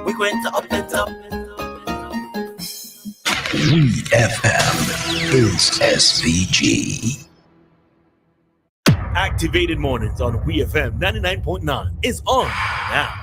We're going to up the top. WEFM is SVG. Activated Mornings on WEFM 99.9 is on now.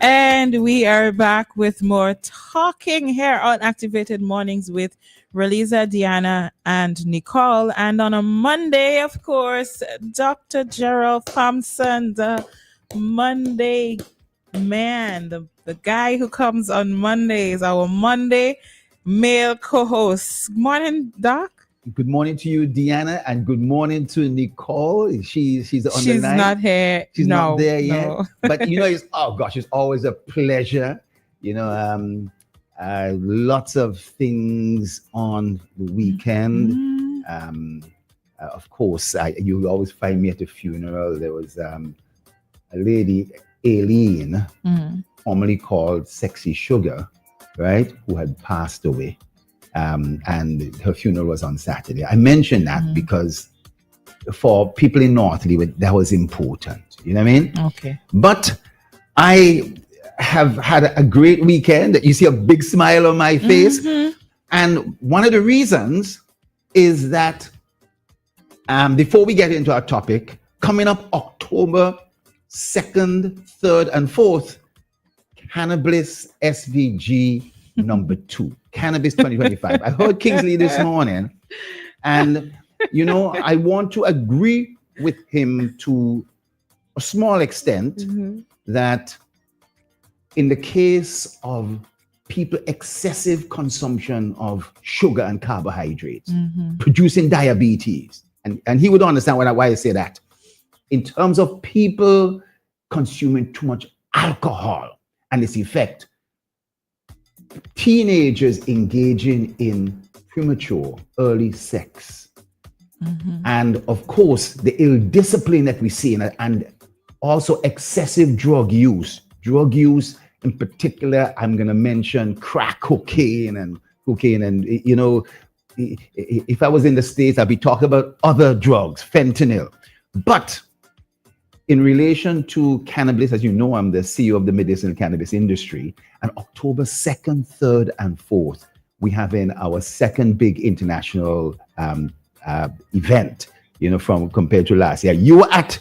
And we are back with more talking here on Activated Mornings with Roleza, Dianna, and Nicole. And on a Monday, of course, Dr. Gerald Thompson, the Monday man, the guy who comes on Mondays, our Monday male co-host. Morning, Doc. Good morning to you, Dianna, and good morning to Nicole. She's on the line. She's not here. She's not there yet. No. But it's always a pleasure. Lots of things on the weekend. Of course, you always find me at a funeral. There was a lady, Aileen, formerly called Sexy Sugar, right, who had passed away. And her funeral was on Saturday. I mentioned that because for people in North Leeward, that was important. You know what I mean? Okay. But I have had a great weekend. You see a big smile on my face. And one of the reasons is that before we get into our topic, coming up October 2nd, 3rd, and 4th, Cannabliss SVG number 2. Cannabliss 2025. I heard Kingsley this morning, and I want to agree with him to a small extent that in the case of people excessive consumption of sugar and carbohydrates producing diabetes, and he would understand why I say that. In terms of people consuming too much alcohol and its effect, teenagers engaging in premature early sex, and of course the ill discipline that we see, and also excessive drug use in particular. I'm going to mention crack cocaine and if I was in the States, I'd be talking about other drugs, fentanyl. But in relation to cannabis, as you know, I'm the CEO of the medicinal cannabis industry. And October 2nd, 3rd, and 4th, we have in our second big international event, compared to last year. You were at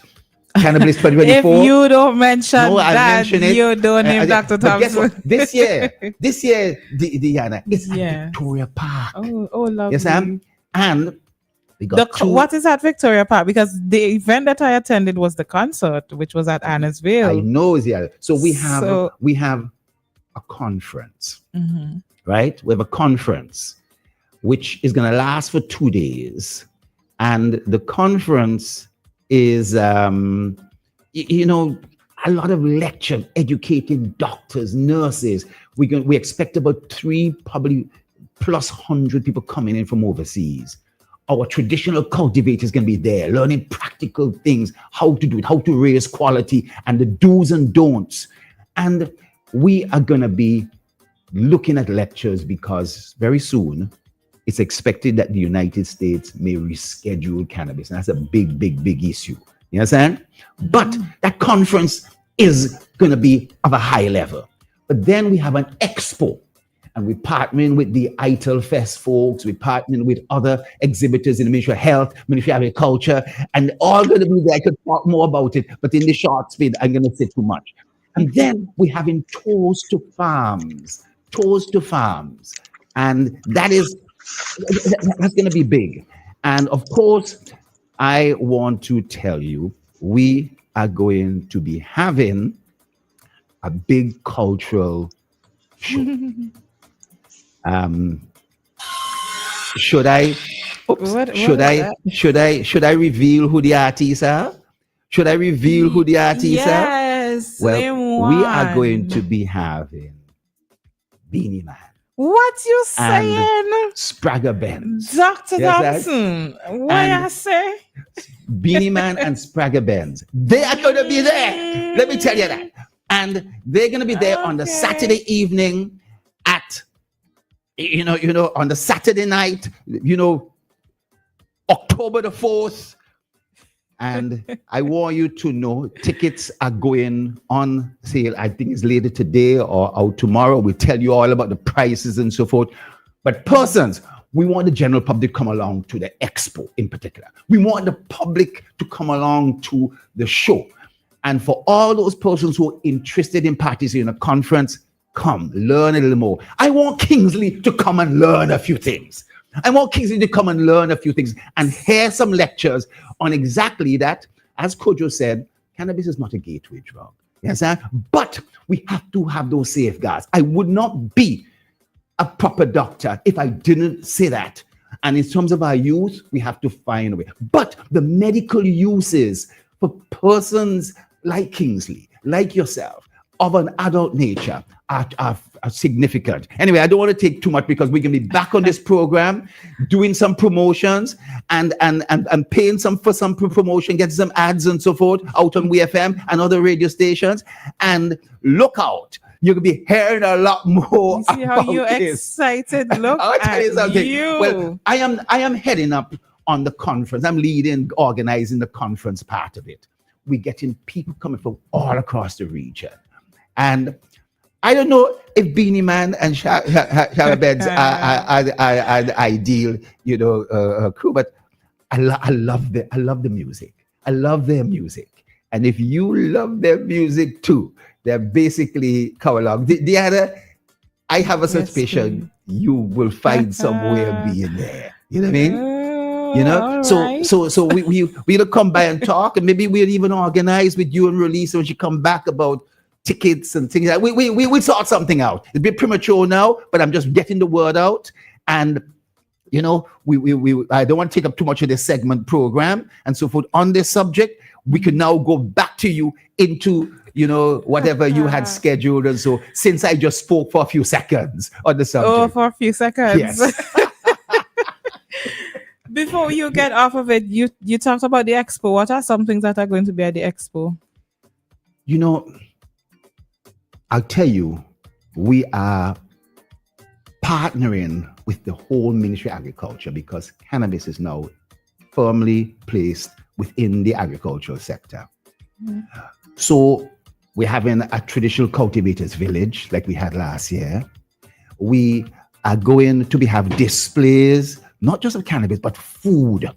Cannabliss 2024. If you don't mention that, you don't name Dr. Thompson. Guess what? This year, Dianna, it's at Victoria Park. Oh, lovely. Yes, Sam. And we got what is at Victoria Park? Because the event that I attended was the concert, which was at Annesville. I know, yeah. So we have a conference, right? We have a conference which is going to last for 2 days, and the conference is, a lot of lecture, educating doctors, nurses. We expect about 3, probably plus 100 people coming in from overseas. Our traditional cultivators going to be there, learning practical things, how to do it, how to raise quality, and the do's and don'ts. And we are going to be looking at lectures because very soon it's expected that the United States may reschedule cannabis. And that's a big, big, big issue. You understand? But that conference is going to be of a high level. But then we have an expo. And we're partnering with the ITIL Fest folks. We're partnering with other exhibitors in the Ministry of Health, Ministry of Agriculture, and all going to be there. I could talk more about it, but in the short speed, I'm going to say too much. And then we're having tours to farms. And that's going to be big. And of course, I want to tell you, we are going to be having a big cultural show. Should I? Oops. Should I reveal who the artists are? Should I reveal who the artists are? Yes. Well, we are going to be having Beanie Man. What you saying? And Spragga Benz. Dr. Thompson. What I say? Beanie Man and Spragga Benz. They are going to be there. Let me tell you that. And they're going to be there on the Saturday evening at, on the Saturday night, October the 4th. And I want you to know tickets are going on sale. I think it's later today or out tomorrow. We'll tell you all about the prices and so forth. But persons, we want the general public to come along to the expo in particular. We want the public to come along to the show. And for all those persons who are interested in participating in a conference, come, learn a little more. I want Kingsley to come and learn a few things. I want Kingsley to come and learn a few things and hear some lectures on exactly that. As Kojo said, cannabis is not a gateway drug. Yes, sir? But we have to have those safeguards. I would not be a proper doctor if I didn't say that. And in terms of our youth, we have to find a way. But the medical uses for persons like Kingsley, like yourself, of an adult nature are significant. Anyway, I don't want to take too much because we're going to be back on this program, doing some promotions and paying for some promotion, getting some ads and so forth out on WEFM and other radio stations. And look out. You're going to be hearing a lot more. See how you excited look I'll tell you something. You. Well, I am heading up on the conference. I'm leading, organizing the conference part of it. We're getting people coming from all across the region. And I don't know if Beanie Man and Spragga Benz are the ideal, crew, but I love the music. I love their music. And if you love their music too, they're basically come along. The other, I have a suspicion you will find some way of being there. You know what I mean? So we'll come by and talk, and maybe we'll even organize with you and Roleza when she come back about tickets and things like that. We sort something out. It's a bit premature now, but I'm just getting the word out. And I don't want to take up too much of this segment program and so forth on this subject. We can now go back to you into whatever you had scheduled. And so since I just spoke for a few seconds on the subject. Oh, for a few seconds. Yes. Before you get off of it, you talked about the expo. What are some things that are going to be at the expo? I'll tell you, we are partnering with the whole Ministry of Agriculture because cannabis is now firmly placed within the agricultural sector. Mm-hmm. So we're having a traditional cultivators village like we had last year. We are going to have displays, not just of cannabis, but food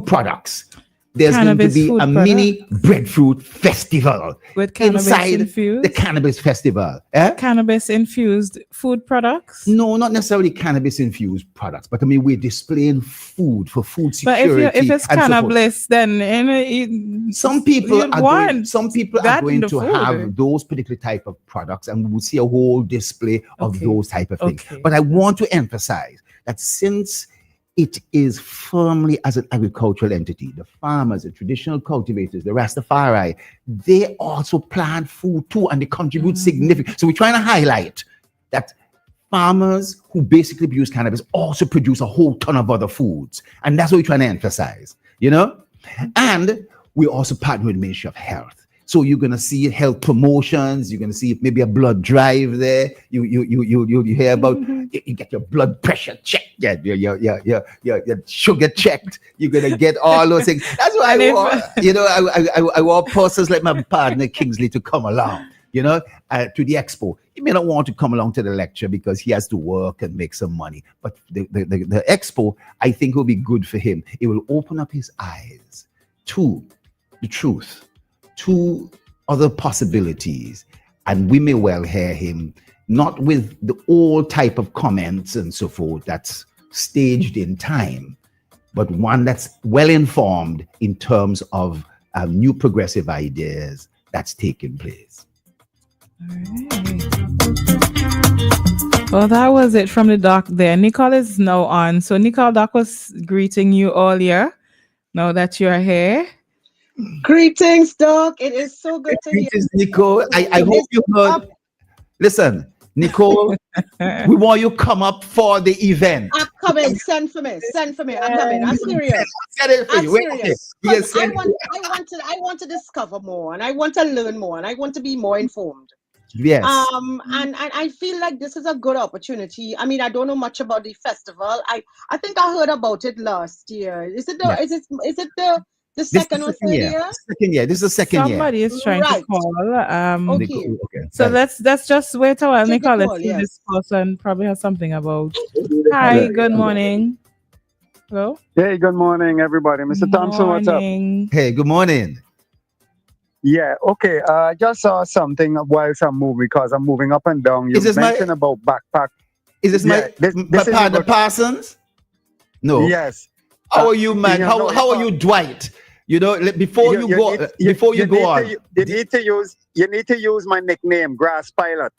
products. There's cannabis going to be a mini breadfruit festival with cannabis inside infused? The cannabis festival. Cannabis infused food products? No, not necessarily cannabis infused products, but we're displaying food for food security. But if it's Cannabliss, then some people are going to food. have those particular type of products, and we will see a whole display of those type of things. Okay. But I want to emphasize that since it is firmly as an agricultural entity, the farmers, the traditional cultivators, the Rastafari, they also plant food too, and they contribute significantly. So we're trying to highlight that farmers who basically produce cannabis also produce a whole ton of other foods. And that's what we're trying to emphasize, And we also partner with the Ministry of Health. So you're going to see health promotions. You're going to see maybe a blood drive there. You hear about, you get your blood pressure checked, your sugar checked. You're going to get all those things. That's why I want persons like my partner Kingsley to come along, to the expo. He may not want to come along to the lecture because he has to work and make some money. But the expo, I think, will be good for him. It will open up his eyes to the truth, to other possibilities, and we may well hear him not with the old type of comments and so forth that's staged in time, but one that's well informed in terms of new progressive ideas that's taking place. All right. Well, that was it from the doc there. Nicole is now on. So, Nicole, doc was greeting you earlier. Now that you're here. Greetings, Doc. It is so good to hear. Greetings, Nicole. I hope you heard. Listen, Nicole, we want you come up for the event. I'm coming. Send for me. Send for me. I'm coming. I'm serious. Send it for I'm you. Wait, serious. okay. Because I want to discover more, and I want to learn more, and I want to be more informed. Yes. And I feel like this is a good opportunity. I mean, I don't know much about the festival. I think I heard about it last year. Is it the second or third year? Second year. This is the second year. Somebody is trying to call. Okay. Nicole, okay. So let's just wait a while. Take Nicole, the let's call, see yes. this person probably has something about. Hi, good morning. Hello? Hey, good morning, everybody. Mr. Thompson, what's up? Hey, good morning. Yeah, okay. I just saw something whilst I'm moving because I'm moving up and down. You Is this mentioned about backpack. Is this my partner Parsons? No. Yes. How are you, man? How are you, Dwight? You know, before you go on, you need to use my nickname, Grass Pilot.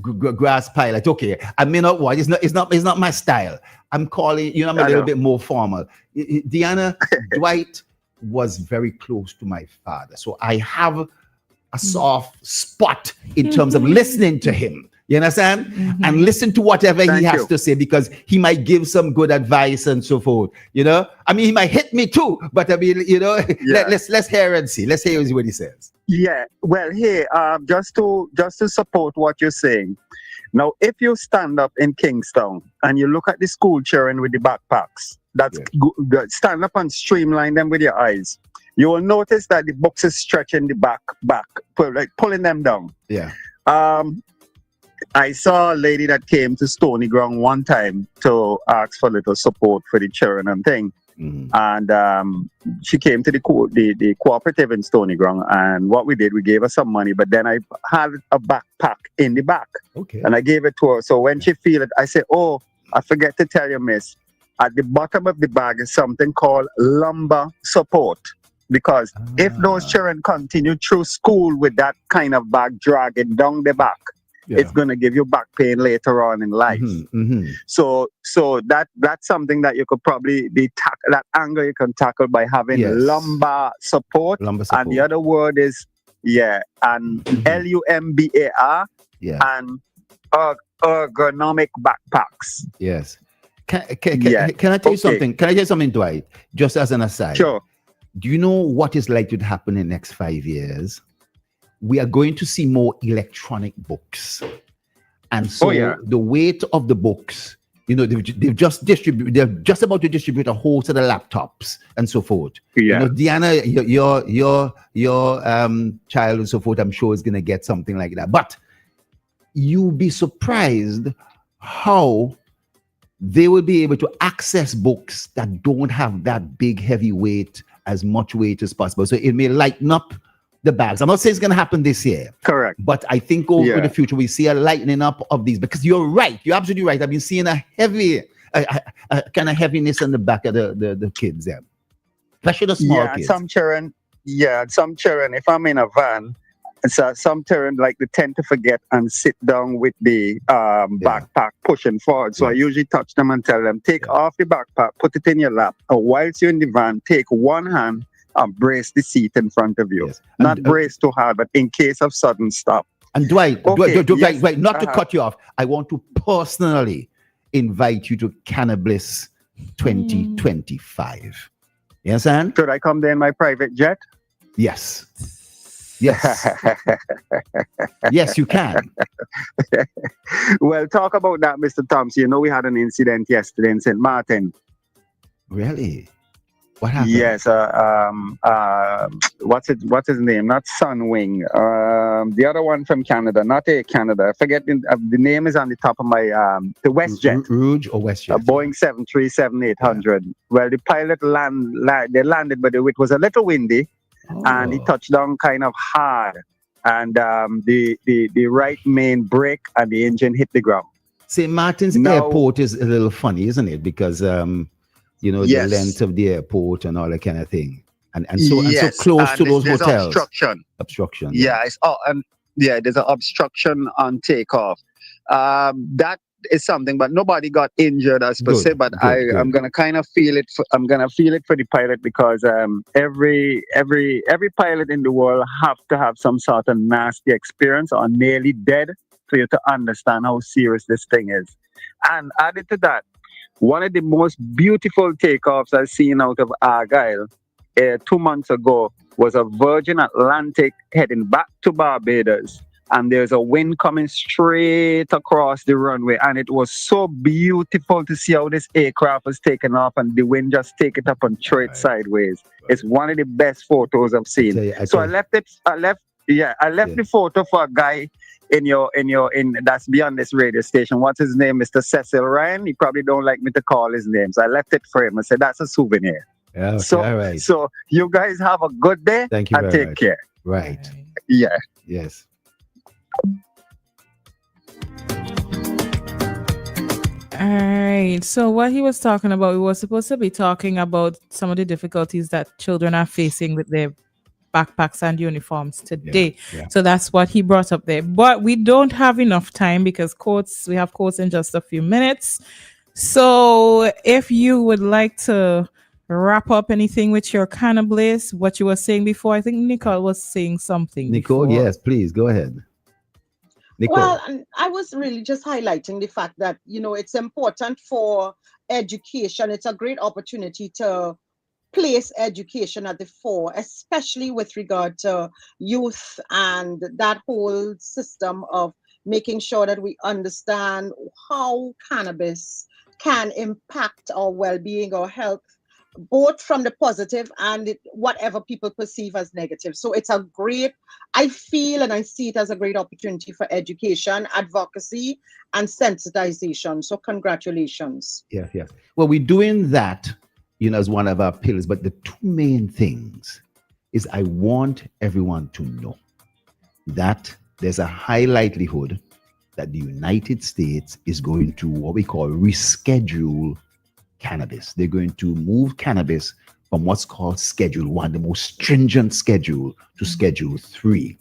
Grass Pilot. Okay, I may not watch. It's not my style. I'm calling. You know, I'm a little bit more formal. Dianna, Dwight was very close to my father, so I have a soft spot in terms of listening to him. You understand? Mm-hmm. And listen to whatever he has to say, because he might give some good advice and so forth. You know, I mean, he might hit me too, but I mean, you know, let's hear and see. Let's hear what he says. Yeah. Well, hey, just to support what you're saying. Now, if you stand up in Kingston and you look at the school children with the backpacks, that's good. Stand up and streamline them with your eyes. You will notice that the books is stretching the back, like pulling them down. Yeah. I saw a lady that came to Stony Ground one time to ask for a little support for the children and thing. Mm-hmm. And she came to the cooperative in Stony Ground, and what we did, we gave her some money, but then I had a backpack in the back. Okay. And I gave it to her. So when she feel it, I said, oh, I forget to tell you, miss, at the bottom of the bag is something called lumbar support. Because if those children continue through school with that kind of bag dragging down the back, it's going to give you back pain later on in life. Mm-hmm, mm-hmm. So that's something that you could probably that angle you can tackle by having lumbar support. And the other word is and LUMBAR and ergonomic backpacks. Yes. Can I tell you something? Can I tell you something, Dwight? Just as an aside. Sure. Do you know what is likely to happen in the next 5 years? We are going to see more electronic books. And so the weight of the books, you know, they're just about to distribute a whole set of laptops and so forth. Yeah. You know, Dianna, your child and so forth, I'm sure is going to get something like that. But you'll be surprised how they will be able to access books that don't have that big heavy weight, as much weight as possible. So it may lighten up the bags. I'm not saying it's going to happen this year. Correct. But I think over the future, we see a lightening up of these, because you're right. You're absolutely right. I've been seeing a heavy, kind of heaviness in the back of the kids there. Especially the small kids. Some children, if I'm in a van, so some children like they tend to forget and sit down with the backpack pushing forward. So I usually touch them and tell them, take off the backpack, put it in your lap. And whilst you're in the van, take one hand and brace the seat in front of you. Yes. Not brace too hard, but in case of sudden stop. And Dwight, Dwight, not to cut you off, I want to personally invite you to Cannabliss 2025. You understand? Should I come there in my private jet? Yes. Yes. Yes, you can. Well, talk about that, Mr. Thompson. You know, we had an incident yesterday in St. Martin. Really? What happened? Yes. What's his name? Not Sunwing. The other one from Canada, not Air Canada. I forget the name is on the top of my the WestJet. Rouge or WestJet? A Boeing 737-800. Yeah. Well, the pilot they landed, but it was a little windy. And he touched down kind of hard, and the right main brake and the engine hit the ground. St. Martin's Airport is a little funny, isn't it? Because you know, the length of the airport and all that kind of thing, and so close to those hotels. Obstruction. Yeah, there's an obstruction on takeoff. That is something, but nobody got injured as per se. But I'm gonna kind of feel it. I'm gonna feel it for the pilot because every pilot in the world have to have some sort of nasty experience or nearly dead for you to understand how serious this thing is. And added to that, one of the most beautiful takeoffs I've seen out of Argyle 2 months ago was a Virgin Atlantic heading back to Barbados. And there's a wind coming straight across the runway. And it was so beautiful to see how this aircraft was taking off and the wind just take it up and throw it sideways. It's one of the best photos I've seen. I left the photo for a guy in that's beyond this radio station. What's his name? Mr. Cecil Ryan. He probably don't like me to call his name. So I left it for him. I said, that's a souvenir. Yeah, okay, so, all right. So you guys have a good day. Thank you and very take much. care. Right. Yeah. Yes. All right. So what he was talking about, we were supposed to be talking about some of the difficulties that children are facing with their backpacks and uniforms today. Yeah. So that's what he brought up there. But we don't have enough time because we have quotes in just a few minutes. So if you would like to wrap up anything with your Cannabliss, what you were saying before, I think Nicole was saying something. Nicole, before. yes, please go ahead. Nicole. Well, I was really just highlighting the fact that, it's important for education. It's a great opportunity to place education at the fore, especially with regard to youth and that whole system of making sure that we understand how cannabis can impact our well-being or health, both from the positive and whatever people perceive as negative. So it's I feel and I see it as a great opportunity for education, advocacy, and sensitization. So congratulations. Yes. Well, we're doing that, as one of our pillars. But the two main things is I want everyone to know that there's a high likelihood that the United States is going to what we call reschedule cannabis. They're going to move cannabis from what's called Schedule 1, the most stringent schedule, to Schedule 3.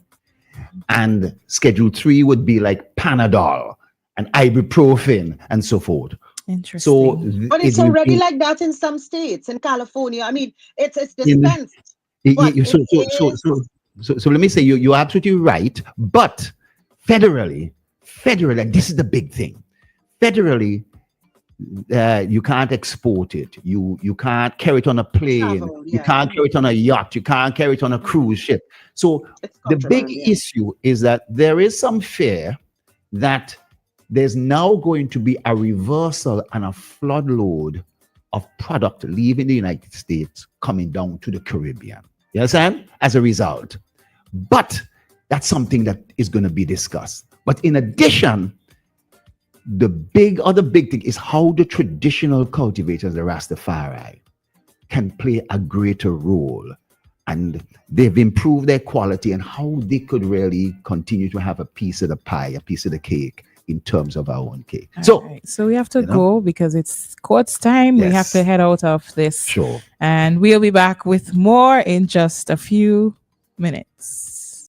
And Schedule 3 would be like Panadol and ibuprofen and so forth. Interesting. So, but it's already like that in some states. In California, I mean, it's dispensed. So let me say you're absolutely right. But federally, this is the big thing. Federally, you can't export it. You can't carry it on a plane. You can't carry it on a yacht. You can't carry it on a cruise ship. So the big issue is that there is some fear that there's now going to be a reversal and a floodload of product leaving the United States coming down to the Caribbean. You understand? As a result. But that's something that is going to be discussed. But in addition, the other big thing is how the traditional cultivators, the Rastafari, can play a greater role. And they've improved their quality and how they could really continue to have a piece of the pie, a piece of the cake in terms of our own cake. So we have to go because it's court's time. Yes. We have to head out of this. Sure. And we'll be back with more in just a few minutes.